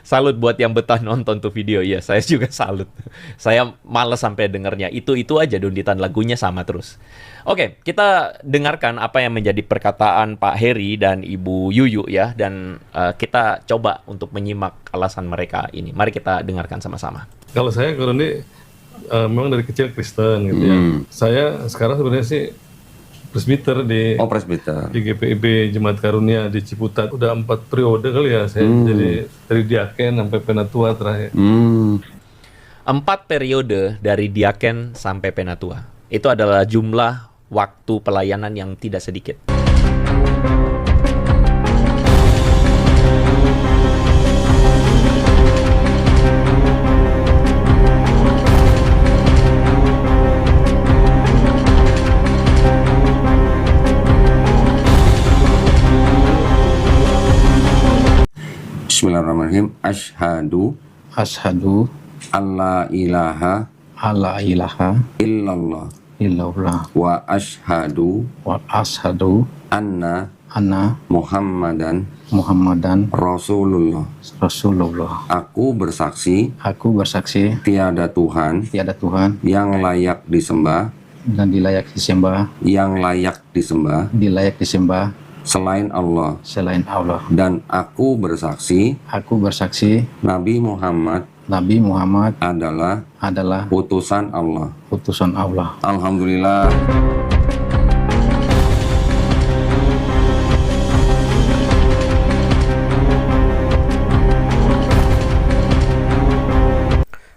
Salut buat yang betah nonton tuh video. Ya, saya juga salut. Saya males sampai dengernya. Itu aja dunditan lagunya sama terus. Oke, kita dengarkan apa yang menjadi perkataan Pak Heri dan Ibu Yuyu ya. Dan kita coba untuk menyimak alasan mereka ini. Mari kita dengarkan sama-sama. Kalau saya ini memang dari kecil Kristen gitu ya. Saya sekarang sebenarnya sih presbiter presbiter di GPIB Jemaat Karunia di Ciputat. Udah 4 periode kali ya saya jadi dari diaken sampai penatua terakhir. 4 periode dari diaken sampai penatua. Itu adalah jumlah waktu pelayanan yang tidak sedikit. Bismillahirrahmanirrahim. Asyhadu alla ilaha illallah wa asyhadu anna Muhammadan Rasulullah. Aku bersaksi tiada Tuhan yang layak disembah selain Allah. Dan aku bersaksi Nabi Muhammad adalah utusan Allah. Alhamdulillah.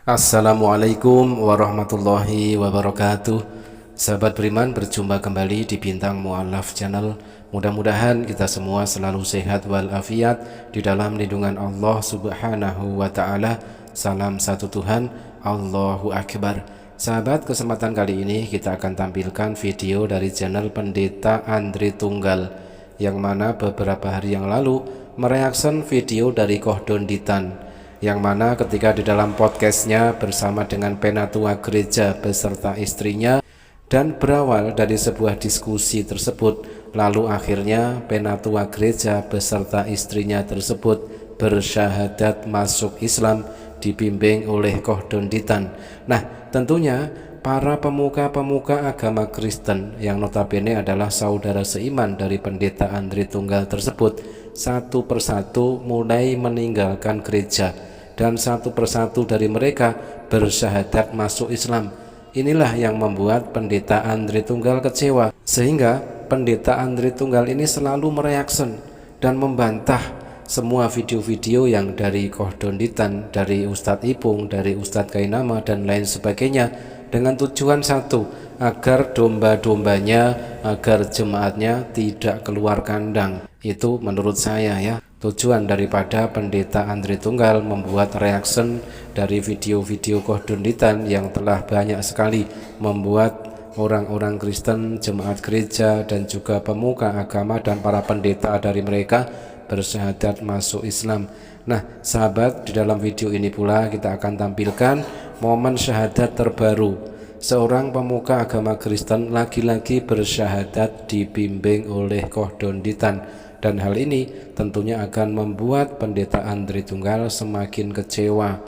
Assalamualaikum warahmatullahi wabarakatuh. Sahabat beriman, berjumpa kembali di Bintang Mu'alaf Channel. Mudah-mudahan kita semua selalu sehat walafiat di dalam lindungan Allah Subhanahu wa Ta'ala. Salam satu Tuhan, Allahu Akbar. Sahabat, kesempatan kali ini kita akan tampilkan video dari channel Pendeta Andri Tunggal, yang mana beberapa hari yang lalu mereaksi video dari Kohdon Ditan, yang mana ketika di dalam podcastnya bersama dengan penatua gereja beserta istrinya, dan berawal dari sebuah diskusi tersebut, lalu akhirnya penatua gereja beserta istrinya tersebut bersyahadat masuk Islam dibimbing oleh Kohdon Ditan. Nah, tentunya para pemuka-pemuka agama Kristen yang notabene adalah saudara seiman dari Pendeta Andri Tunggal tersebut, satu persatu mulai meninggalkan gereja, dan satu persatu dari mereka bersyahadat masuk Islam. Inilah yang membuat Pendeta Andri Tunggal kecewa, sehingga Pendeta Andri Tunggal ini selalu mereaksi dan membantah semua video-video yang dari Kohdon Ditan, dari Ustadz Ipung, dari Ustadz Kainama dan lain sebagainya, dengan tujuan satu, agar domba-dombanya, agar jemaatnya tidak keluar kandang. Itu menurut saya ya, tujuan daripada Pendeta Andri Tunggal membuat reaction dari video-video Kohdon Ditan yang telah banyak sekali membuat orang-orang Kristen, jemaat gereja, dan juga pemuka agama dan para pendeta dari mereka bersyahadat masuk Islam. Nah, sahabat, di dalam video ini pula kita akan tampilkan momen syahadat terbaru seorang pemuka agama Kristen laki-laki bersyahadat dibimbing oleh Kohdon Ditan, dan hal ini tentunya akan membuat Pendeta Andri Tunggal semakin kecewa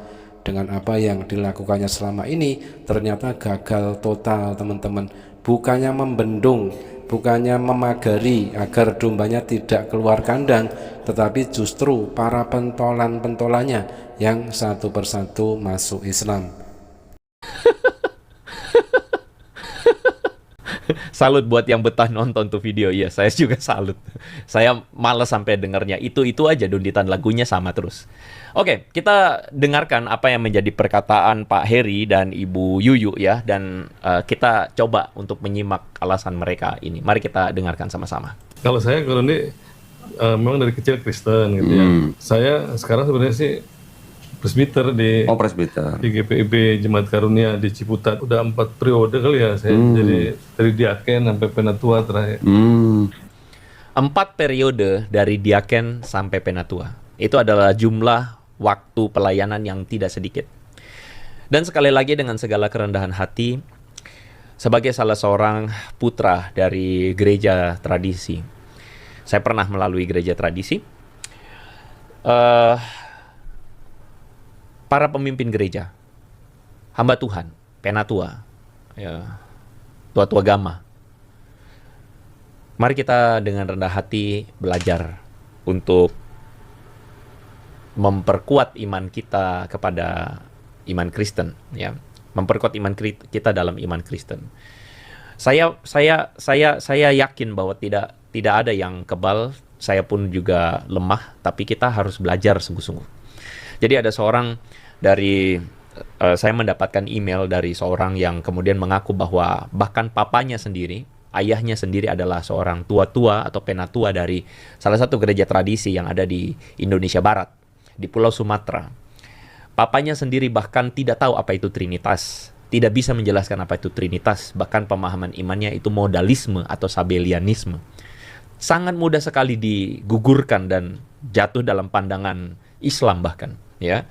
dengan apa yang dilakukannya selama ini. Ternyata gagal total, teman-teman. Bukannya membendung, bukannya memagari agar dombanya tidak keluar kandang, tetapi justru para pentolan-pentolannya yang satu persatu masuk Islam. Salut buat yang betah nonton tuh video. Ya, saya juga salut. Saya males sampai dengernya. Itu aja dunditan lagunya sama terus. Oke, kita dengarkan apa yang menjadi perkataan Pak Heri dan Ibu Yuyu ya. Dan kita coba untuk menyimak alasan mereka ini. Mari kita dengarkan sama-sama. Kalau saya ini memang dari kecil Kristen gitu ya. Saya sekarang sebenarnya sih presbiter presbiter di GPIB Jemaat Karunia di Ciputat. Udah 4 periode kali ya saya jadi dari diaken sampai penatua terakhir. 4 periode dari diaken sampai penatua. Itu adalah jumlah waktu pelayanan yang tidak sedikit. Dan sekali lagi dengan segala kerendahan hati, sebagai salah seorang putra dari gereja tradisi, saya pernah melalui gereja tradisi. para pemimpin gereja, hamba Tuhan, penatua, ya, tua-tua agama. Mari kita dengan rendah hati belajar untuk memperkuat iman kita kepada iman Kristen, ya, memperkuat iman kita dalam iman Kristen. Saya yakin bahwa tidak ada yang kebal. Saya pun juga lemah, tapi kita harus belajar sungguh-sungguh. Jadi ada seorang dari saya mendapatkan email dari seorang yang kemudian mengaku bahwa bahkan papanya sendiri, ayahnya sendiri adalah seorang tua-tua atau penatua dari salah satu gereja tradisi yang ada di Indonesia Barat, di Pulau Sumatera. Papanya sendiri bahkan tidak tahu apa itu Trinitas, tidak bisa menjelaskan apa itu Trinitas, bahkan pemahaman imannya itu modalisme atau sabelianisme. Sangat mudah sekali digugurkan dan jatuh dalam pandangan Islam bahkan, ya.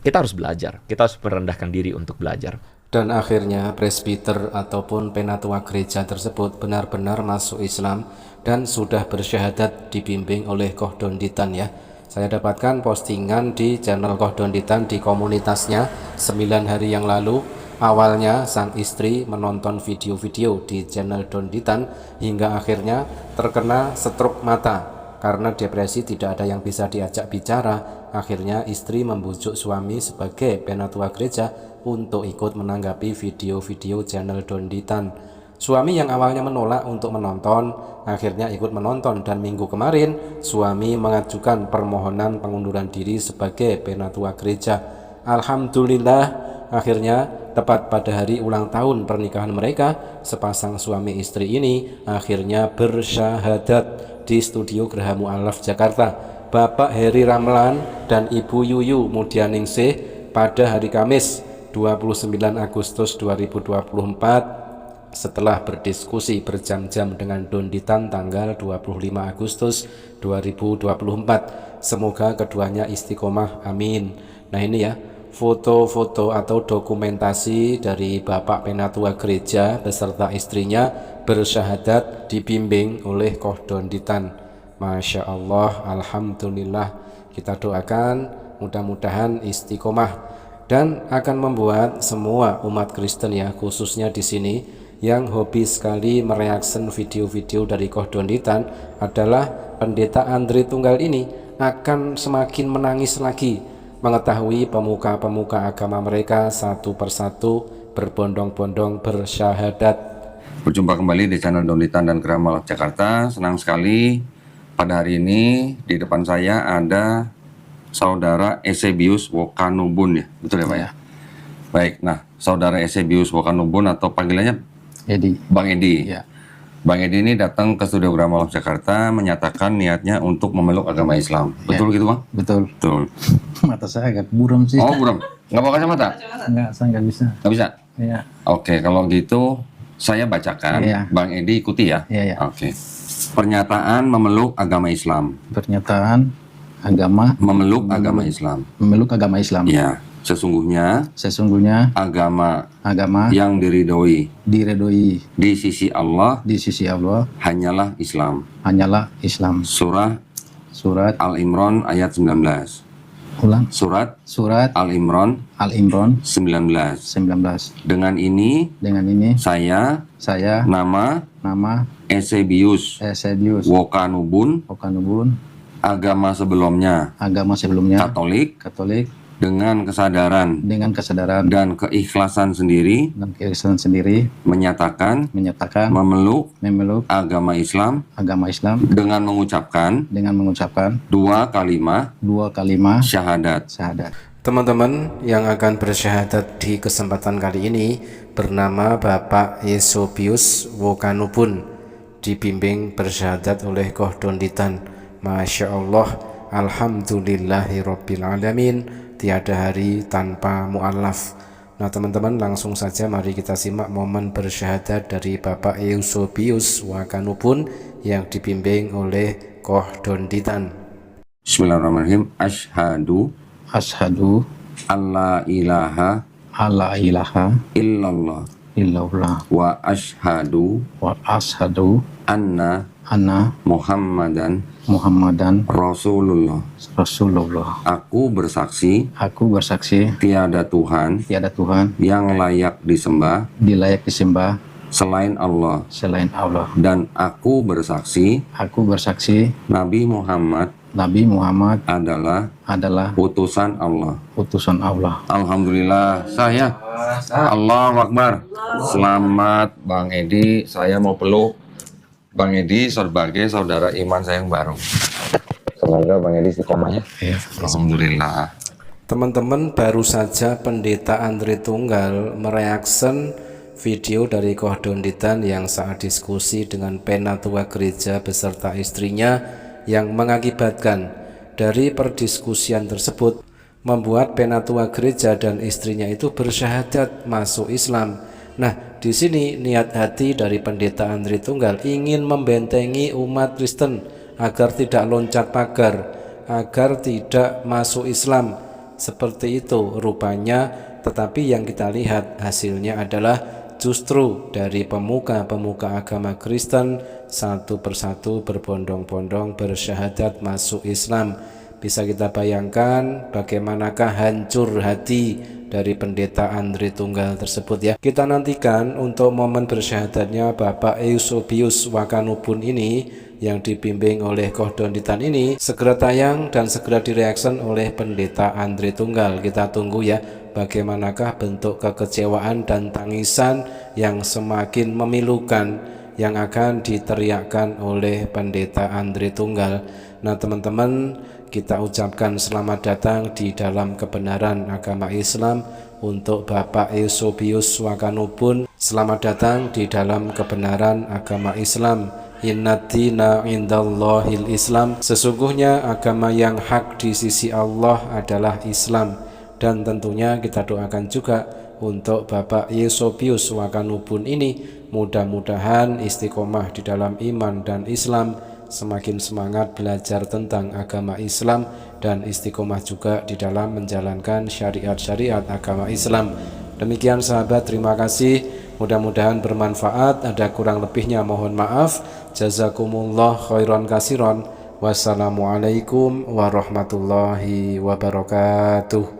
Kita harus belajar, kita harus merendahkan diri untuk belajar. Dan akhirnya presbiter ataupun penatua gereja tersebut benar-benar masuk Islam dan sudah bersyahadat dibimbing oleh Koh Donditan, ya. Saya dapatkan postingan di channel Koh Donditan di komunitasnya 9 hari yang lalu. Awalnya sang istri menonton video-video di channel Donditan hingga akhirnya terkena stroke mata karena depresi, tidak ada yang bisa diajak bicara. Akhirnya istri membujuk suami sebagai penatua gereja untuk ikut menanggapi video-video channel Donditan. Suami yang awalnya menolak untuk menonton akhirnya ikut menonton, dan minggu kemarin suami mengajukan permohonan pengunduran diri sebagai penatua gereja. Alhamdulillah, akhirnya tepat pada hari ulang tahun pernikahan mereka, sepasang suami istri ini akhirnya bersyahadat di studio Geraha Mu'alaf Jakarta. Bapak Heri Ramlan dan Ibu Yuyu Mudianingsih pada hari Kamis 29 Agustus 2024 setelah berdiskusi berjam-jam dengan Donditan tanggal 25 Agustus 2024. Semoga keduanya istiqomah, amin. Nah ini ya, foto-foto atau dokumentasi dari Bapak Penatua Gereja beserta istrinya bersyahadat dibimbing oleh Koh Donditan. Masya Allah, Alhamdulillah. Kita doakan mudah-mudahan istiqomah dan akan membuat semua umat Kristen, ya, khususnya di sini yang hobi sekali mereaction video-video dari Koh Donditan adalah Pendeta Andre Tunggal ini akan semakin menangis lagi mengetahui pemuka-pemuka agama mereka satu persatu berbondong-bondong bersyahadat. Berjumpa kembali di channel Donditan dan Geraha Mu'alaf Jakarta. Senang sekali pada hari ini di depan saya ada Saudara Eusebius Wokanubun, ya, betul ya Pak ya? Baik, nah Saudara Eusebius Wokanubun atau panggilannya Edi. Bang Edi. Ya. Bang Edi ini datang ke studio Geraha Mu'alaf Jakarta menyatakan niatnya untuk memeluk agama Islam. Betul gitu Bang? Betul. Betul. Mata saya agak buram sih. Oh buram? Nggak pakai kacamata? Enggak, saya nggak bisa. Nggak bisa? Iya. Oke, kalau gitu saya bacakan. Iya. Bang Edi ikuti ya? Iya, iya. Oke. Pernyataan memeluk agama Islam. Pernyataan agama Memeluk agama Islam. memeluk agama Islam. Ya, sesungguhnya agama yang diridhoi diridhoi di sisi Allah di sisi Allah hanyalah Islam. Surah Surat Al-Imran ayat 19. ulang. Surat Surat Al-Imran Al-Imran 19. 19. Dengan ini saya nama Eusebius Wokanubun, agama sebelumnya Katolik, dengan kesadaran dan keikhlasan sendiri menyatakan memeluk agama Islam dengan mengucapkan dua kalimat syahadat. Teman-teman yang akan bersyahadat di kesempatan kali ini bernama Bapak Eusebius Wokanubun, dibimbing bersyahadat oleh Koh Donditan. Masya Allah, Alhamdulillahirabbil alamin. Tiada hari tanpa mu'alaf. Nah teman-teman, langsung saja mari kita simak momen bersyahadat dari Bapak Eusebius Wokanubun yang dibimbing oleh Koh Donditan. Bismillahirrahmanirrahim. Asyhadu alla ilaha illallah wa asyhadu anna anna Muhammadan Muhammadan Rasulullah. Rasulullah. Aku bersaksi Aku bersaksi tiada Tuhan tiada Tuhan yang layak disembah dilayak disembah selain Allah, selain Allah. dan aku bersaksi Aku bersaksi Nabi Muhammad Nabi Muhammad adalah adalah utusan Allah. utusan Allah. Alhamdulillah, saya Allahu Akbar. Selamat Bang Edi, saya mau peluk Bang Edi sebagai saudara iman saya yang baru. Semoga Bang Edi istiqomah ya. Alhamdulillah. Teman-teman, baru saja Pendeta Andre Tunggal mereaction video dari Kohdonditan yang saat diskusi dengan Penatua Gereja beserta istrinya, yang mengakibatkan dari perdiskusian tersebut membuat Penatua Gereja dan istrinya itu bersyahadat masuk Islam. Nah, di sini niat hati dari Pendeta Andre Tunggal ingin membentengi umat Kristen agar tidak loncat pagar, agar tidak masuk Islam. Seperti itu rupanya, tetapi yang kita lihat hasilnya adalah justru dari pemuka-pemuka agama Kristen satu persatu berbondong-bondong bersyahadat masuk Islam. Bisa kita bayangkan bagaimanakah hancur hati dari Pendeta Andre Tunggal tersebut ya. Kita nantikan untuk momen bersyahadatnya Bapak Eusebius Wakanubun ini yang dibimbing oleh Kohdonditan ini segera tayang dan segera direaction oleh Pendeta Andre Tunggal. Kita tunggu ya, bagaimanakah bentuk kekecewaan dan tangisan yang semakin memilukan yang akan diteriakkan oleh Pendeta Andre Tunggal. Nah teman-teman, kita ucapkan selamat datang di dalam kebenaran agama Islam untuk Bapak Eusebius Wakanubun. Selamat datang di dalam kebenaran agama Islam. Innad-dina indallahil Islam. Sesungguhnya agama yang hak di sisi Allah adalah Islam. Dan tentunya kita doakan juga untuk Bapak Eusebius Wakanubun ini, mudah-mudahan istiqomah di dalam iman dan Islam, semakin semangat belajar tentang agama Islam, dan istiqomah juga di dalam menjalankan syariat-syariat agama Islam. Demikian sahabat, terima kasih, mudah-mudahan bermanfaat. Ada kurang lebihnya mohon maaf. Jazakumullah khairan kasiron. Wassalamualaikum warahmatullahi wabarakatuh.